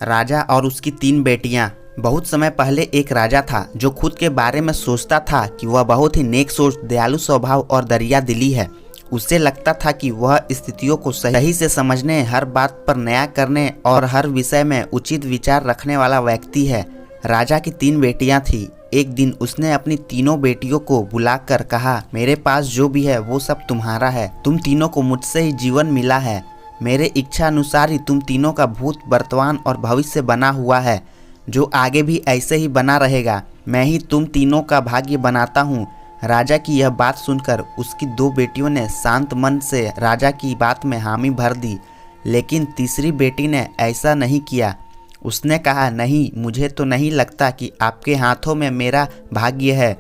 राजा और उसकी 3 बेटियां। बहुत समय पहले एक राजा था जो खुद के बारे में सोचता था कि वह बहुत ही नेक सोच, दयालु स्वभाव और दरिया दिली है। उसे लगता था कि वह स्थितियों को सही से समझने, हर बात पर न्याय करने और हर विषय में उचित विचार रखने वाला व्यक्ति है। राजा की 3 बेटियां थी। एक दिन उसने अपनी तीनों बेटियों को बुलाकर कहा, मेरे पास जो भी है वो सब तुम्हारा है। तुम तीनों को मुझसे ही जीवन मिला है। मेरे इच्छा अनुसार ही तुम तीनों का भूत, वर्तमान और भविष्य बना हुआ है, जो आगे भी ऐसे ही बना रहेगा। मैं ही तुम तीनों का भाग्य बनाता हूँ। राजा की यह बात सुनकर उसकी 2 बेटियों ने शांत मन से राजा की बात में हामी भर दी, लेकिन तीसरी बेटी ने ऐसा नहीं किया। उसने कहा, नहीं, मुझे तो नहीं लगता कि आपके हाथों में मेरा भाग्य है।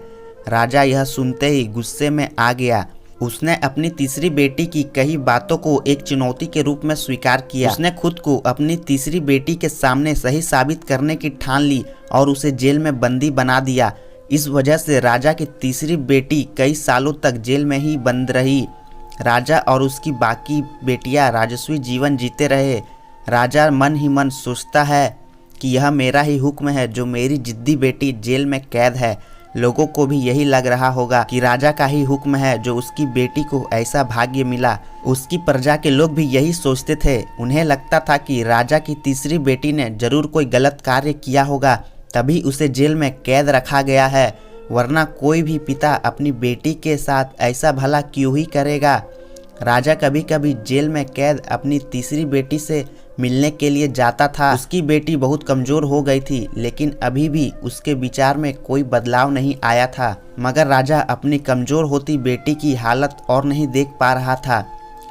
राजा यह सुनते ही गुस्से में आ गया। उसने अपनी तीसरी बेटी की कही बातों को एक चुनौती के रूप में स्वीकार किया। उसने खुद को अपनी तीसरी बेटी के सामने सही साबित करने की ठान ली और उसे जेल में बंदी बना दिया। इस वजह से राजा की तीसरी बेटी कई सालों तक जेल में ही बंद रही। राजा और उसकी बाकी बेटियां राजस्वी जीवन जीते रहे। राजा मन ही मन सोचता है कि यह मेरा ही हुक्म है जो मेरी जिद्दी बेटी जेल में कैद है। लोगों को भी यही लग रहा होगा कि राजा का ही हुक्म है जो उसकी बेटी को ऐसा भाग्य मिला। उसकी प्रजा के लोग भी यही सोचते थे। उन्हें लगता था कि राजा की तीसरी बेटी ने जरूर कोई गलत कार्य किया होगा, तभी उसे जेल में कैद रखा गया है, वरना कोई भी पिता अपनी बेटी के साथ ऐसा भला क्यों ही करेगा। राजा कभी कभी जेल में कैद अपनी तीसरी बेटी से मिलने के लिए जाता था। उसकी बेटी बहुत कमजोर हो गई थी, लेकिन अभी भी उसके विचार में कोई बदलाव नहीं आया था। मगर राजा अपनी कमजोर होती बेटी की हालत और नहीं देख पा रहा था।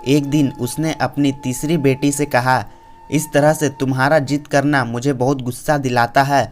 एक दिन उसने अपनी तीसरी बेटी से कहा, इस तरह से तुम्हारा जिद करना मुझे बहुत गुस्सा दिलाता है।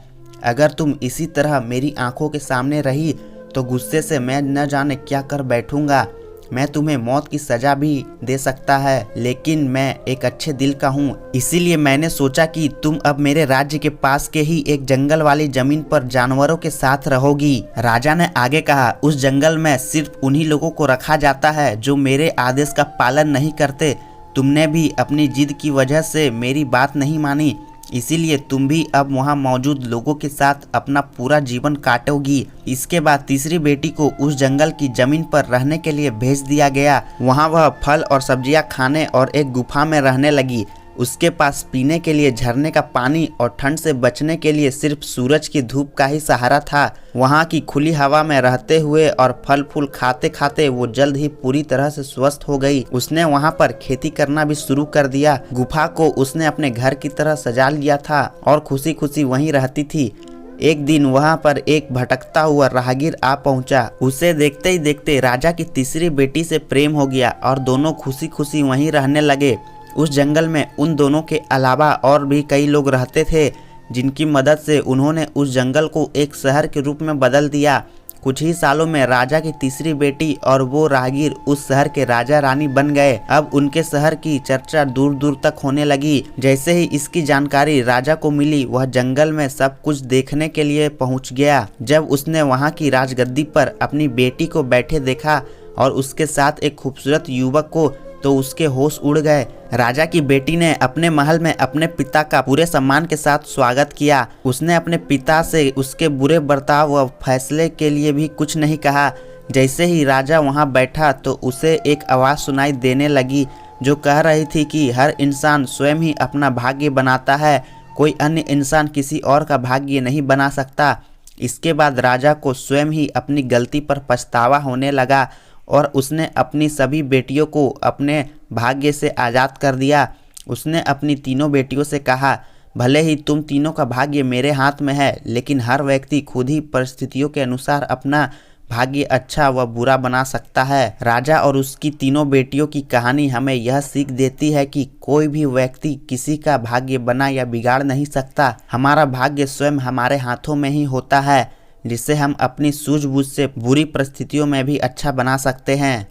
अगर तुम इसी तरह मेरी आंखों के सामने रही तो गुस्से से मैं न जाने क्या कर बैठूंगा। मैं तुम्हें मौत की सजा भी दे सकता है, लेकिन मैं एक अच्छे दिल का हूँ, इसीलिए मैंने सोचा कि तुम अब मेरे राज्य के पास के ही एक जंगल वाली जमीन पर जानवरों के साथ रहोगी। राजा ने आगे कहा, उस जंगल में सिर्फ उन्हीं लोगों को रखा जाता है जो मेरे आदेश का पालन नहीं करते। तुमने भी अपनी जिद की वजह से मेरी बात नहीं मानी, इसीलिए तुम भी अब वहाँ मौजूद लोगों के साथ अपना पूरा जीवन काटोगी। इसके बाद तीसरी बेटी को उस जंगल की जमीन पर रहने के लिए भेज दिया गया। वहाँ वह फल और सब्जियां खाने और एक गुफा में रहने लगी। उसके पास पीने के लिए झरने का पानी और ठंड से बचने के लिए सिर्फ सूरज की धूप का ही सहारा था। वहाँ की खुली हवा में रहते हुए और फल फूल खाते खाते वो जल्द ही पूरी तरह से स्वस्थ हो गई। उसने वहाँ पर खेती करना भी शुरू कर दिया। गुफा को उसने अपने घर की तरह सजा लिया था और खुशी खुशी वहीं रहती थी। एक दिन वहाँ पर एक भटकता हुआ राहगीर आ पहुँचा। उसे देखते ही देखते राजा की तीसरी बेटी से प्रेम हो गया और दोनों खुशी खुशी वहीं रहने लगे। उस जंगल में उन दोनों के अलावा और भी कई लोग रहते थे, जिनकी मदद से उन्होंने उस जंगल को एक शहर के रूप में बदल दिया। कुछ ही सालों में राजा की तीसरी बेटी और वो राहगीर उस शहर के राजा रानी बन गए। अब उनके शहर की चर्चा दूर दूर तक होने लगी। जैसे ही इसकी जानकारी राजा को मिली, वह जंगल में सब कुछ देखने के लिए पहुंच गया। जब उसने वहां की राजगद्दी पर अपनी बेटी को बैठे देखा और उसके साथ एक खूबसूरत युवक को, तो उसके होश उड़ गए। राजा की बेटी ने अपने महल में अपने पिता का पूरे सम्मान के साथ स्वागत किया। उसने अपने पिता से उसके बुरे बर्ताव व फैसले के लिए भी कुछ नहीं कहा। जैसे ही राजा वहां बैठा तो उसे एक आवाज़ सुनाई देने लगी जो कह रही थी कि हर इंसान स्वयं ही अपना भाग्य बनाता है, कोई अन्य इंसान किसी और का भाग्य नहीं बना सकता। इसके बाद राजा को स्वयं ही अपनी गलती पर पछतावा होने लगा और उसने अपनी सभी बेटियों को अपने भाग्य से आज़ाद कर दिया। उसने अपनी तीनों बेटियों से कहा, भले ही तुम तीनों का भाग्य मेरे हाथ में है, लेकिन हर व्यक्ति खुद ही परिस्थितियों के अनुसार अपना भाग्य अच्छा व बुरा बना सकता है। राजा और उसकी तीनों बेटियों की कहानी हमें यह सीख देती है कि कोई भी व्यक्ति किसी का भाग्य बना या बिगाड़ नहीं सकता। हमारा भाग्य स्वयं हमारे हाथों में ही होता है, जिसे हम अपनी सूझबूझ से बुरी परिस्थितियों में भी अच्छा बना सकते हैं।